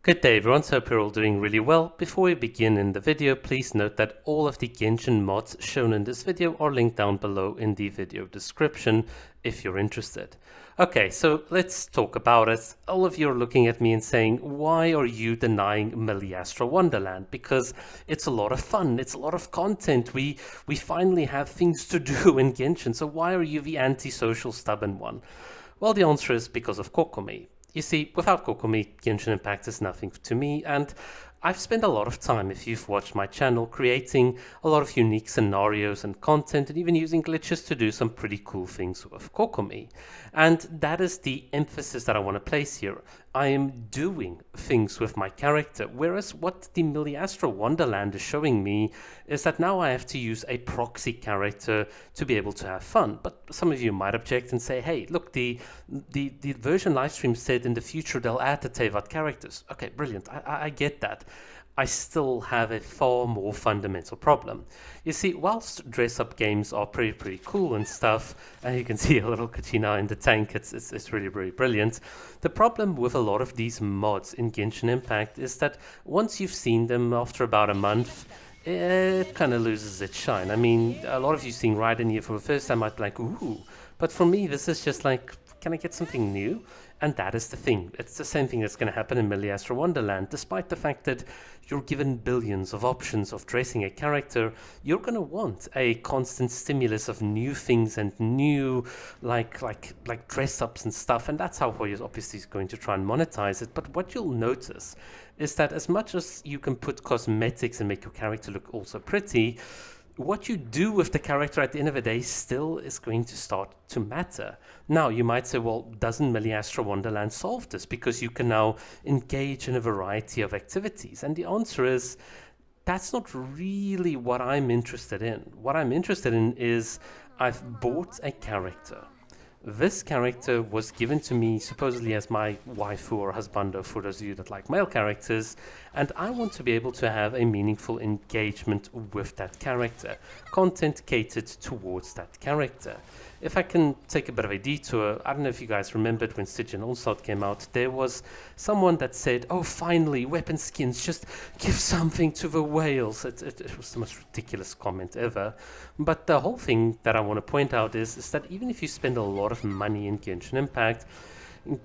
Good day everyone, so hope you're all doing really well. Before we begin in the video, please note that all of the Genshin mods shown in this video are linked down below in the video description if you're interested. Okay, so let's talk about it. All of you are looking at me and saying, why are you denying Miliastra Wonderland? Because it's a lot of fun, it's a lot of content, we finally have things to do in Genshin, so why are you the antisocial stubborn one? Well, the answer is because of Kokomi. You see, without Kokomi, Genshin Impact is nothing to me, and I've spent a lot of time, if you've watched my channel, creating a lot of unique scenarios and content, and even using glitches to do some pretty cool things with Kokomi. And that is the emphasis that I want to place here. I am doing things with my character, whereas what the Miliastra Wonderland is showing me is that now I have to use a proxy character to be able to have fun. But some of you might object and say, hey, look, the version livestream said in the future they'll add the Tevat characters. Okay, brilliant, I get that. I still have a far more fundamental problem. You see, whilst dress-up games are pretty cool and stuff, and you can see a little Kachina in the tank, it's really brilliant. The problem with a lot of these mods in Genshin Impact is that once you've seen them after about a month, it kind of loses its shine. I mean, a lot of you seeing Raiden here for the first time might be like, ooh, but for me this is just like, can I get something new? And that is the thing. It's the same thing that's going to happen in Miliastra Wonderland. Despite the fact that you're given billions of options of dressing a character, you're going to want a constant stimulus of new things and new like dress ups and stuff. And that's how Hoyo's obviously is going to try and monetize it. But what you'll notice is that as much as you can put cosmetics and make your character look also pretty, what you do with the character at the end of the day still is going to start to matter. Now, you might say, well, doesn't Miliastra Wonderland solve this? Because you can now engage in a variety of activities. And the answer is, that's not really what I'm interested in. What I'm interested in is, I've bought a character. This character was given to me supposedly as my waifu or husbando for those of you that like male characters, and I want to be able to have a meaningful engagement with that character, content catered towards that character. If I can take a bit of a detour, I don't know if you guys remembered when Stygian Onslaught came out, there was someone that said, oh finally, weapon skins, just give something to the whales. It was the most ridiculous comment ever. But the whole thing that I want to point out is that even if you spend a lot of money in Genshin Impact,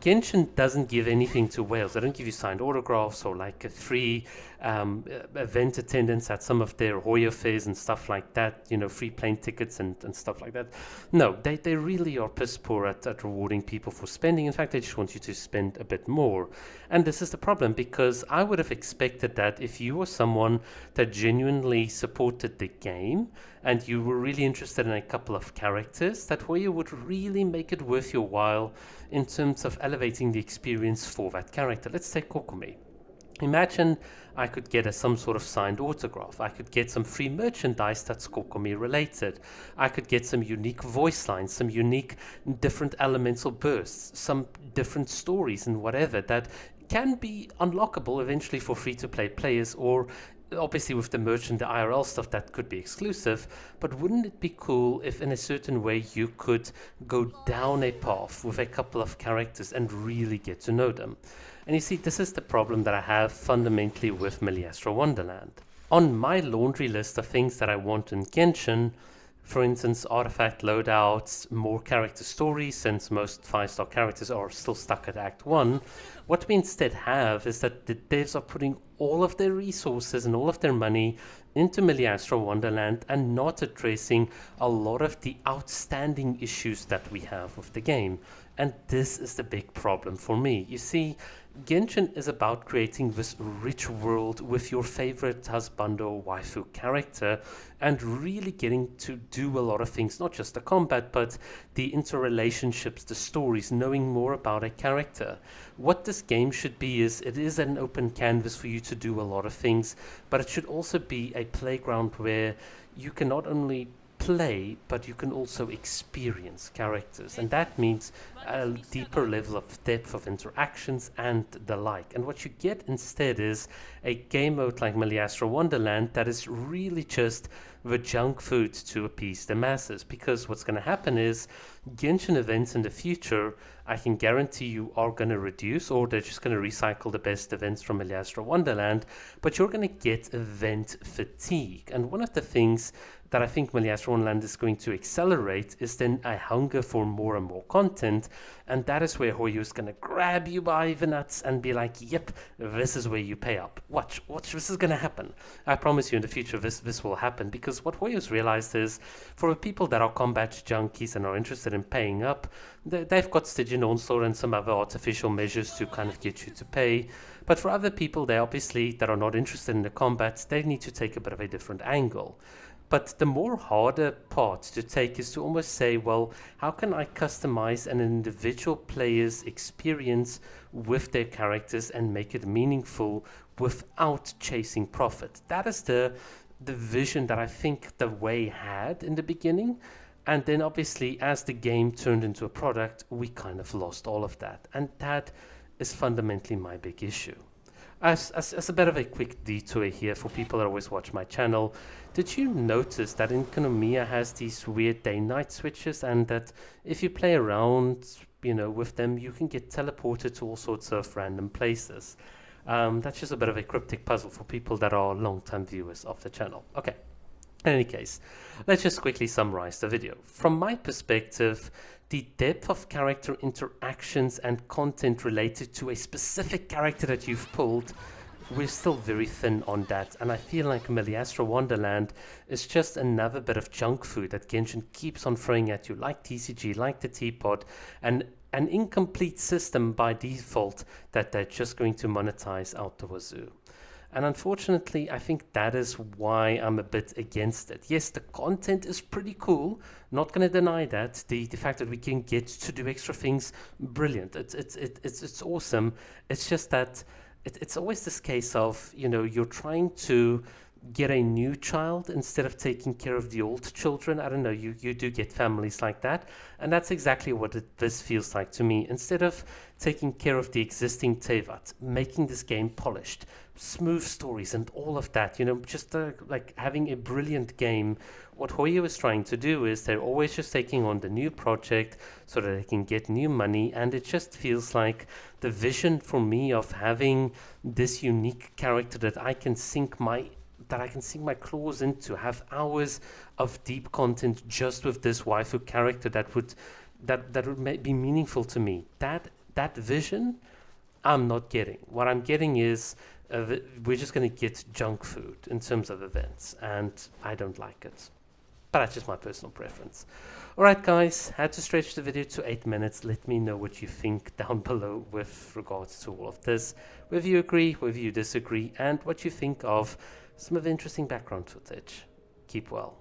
Genshin doesn't give anything to whales. They don't give you signed autographs or like a free event attendance at some of their Hoyo fairs and stuff like that, you know, free plane tickets and stuff like that. No, they really are piss poor at rewarding people for spending. In fact, they just want you to spend a bit more. And this is the problem, because I would have expected that if you were someone that genuinely supported the game and you were really interested in a couple of characters, that Hoyo would really make it worth your while in terms of elevating the experience for that character. Let's take Kokomi. Imagine I could get some sort of signed autograph. I could get some free merchandise that's Kokomi related. I could get some unique voice lines, some unique different elemental bursts, some different stories and whatever that can be unlockable eventually for free-to-play players, or obviously with the merch and the IRL stuff that could be exclusive. But wouldn't it be cool if in a certain way you could go down a path with a couple of characters and really get to know them? And you see, this is the problem that I have fundamentally with Miliastra Wonderland. On my laundry list of things that I want in Genshin, for instance, artifact loadouts, more character stories, since most 5-star characters are still stuck at Act 1, what we instead have is that the devs are putting all of their resources and all of their money into Miliastra Wonderland and not addressing a lot of the outstanding issues that we have with the game. And this is the big problem for me. You see, Genshin is about creating this rich world with your favorite husbando waifu character and really getting to do a lot of things, not just the combat, but the interrelationships, the stories, knowing more about a character. What this game should be is, it is an open canvas for you to do a lot of things, but it should also be a playground where you can not only play, but you can also experience characters, and that means a deeper level of depth of interactions and the like. And what you get instead is a game mode like Miliastra Wonderland that is really just the junk food to appease the masses. Because what's going to happen is Genshin events in the future, I can guarantee you, are going to reduce, or they're just going to recycle the best events from Miliastra Wonderland, but you're going to get event fatigue. And one of the things that I think Miliastra Wonderland is going to accelerate is then a hunger for more and more content, and that is where Hoyo is going to grab you by the nuts and be like, yep, this is where you pay up. Watch, this is going to happen. I promise you in the future this will happen, because what Hoyo's realized is, for the people that are combat junkies and are interested in paying up, they've got Stygian Onslaught and some other artificial measures to kind of get you to pay. But for other people, they obviously, that are not interested in the combat, they need to take a bit of a different angle. But the more harder part to take is to almost say, well, how can I customize an individual player's experience with their characters and make it meaningful without chasing profit? That is the vision that I think the Way had in the beginning. And then obviously as the game turned into a product, we kind of lost all of that. And that is fundamentally my big issue. As a bit of a quick detour here for people that always watch my channel, did you notice that in Kokomi has these weird day-night switches, and that if you play around, with them, you can get teleported to all sorts of random places? That's just a bit of a cryptic puzzle for people that are long-time viewers of the channel. Okay. In any case, let's just quickly summarize the video. From my perspective, the depth of character interactions and content related to a specific character that you've pulled, we're still very thin on that, and I feel like Miliastra Wonderland is just another bit of junk food that Genshin keeps on throwing at you, like TCG, like the teapot, and an incomplete system by default that they're just going to monetize out the wazoo. And unfortunately, I think that is why I'm a bit against it. Yes, the content is pretty cool. Not going to deny that. The fact that we can get to do extra things, brilliant. It's awesome. It's just that it's always this case of, you're trying to get a new child instead of taking care of the old children. I don't know, you do get families like that, and that's exactly what this feels like to me. Instead of taking care of the existing Tevat, making this game polished, smooth stories and all of that, just like having a brilliant game, what Hoyo is trying to do is they're always just taking on the new project so that they can get new money, and it just feels like the vision for me of having this unique character that I can sink my claws into, have hours of deep content just with this waifu character that would be meaningful to me. That vision, I'm not getting. What I'm getting is we're just going to get junk food in terms of events, and I don't like it. But that's just my personal preference. Alright guys, had to stretch the video to 8 minutes. Let me know what you think down below with regards to all of this. Whether you agree, whether you disagree, and what you think of some of the interesting background footage. Keep well.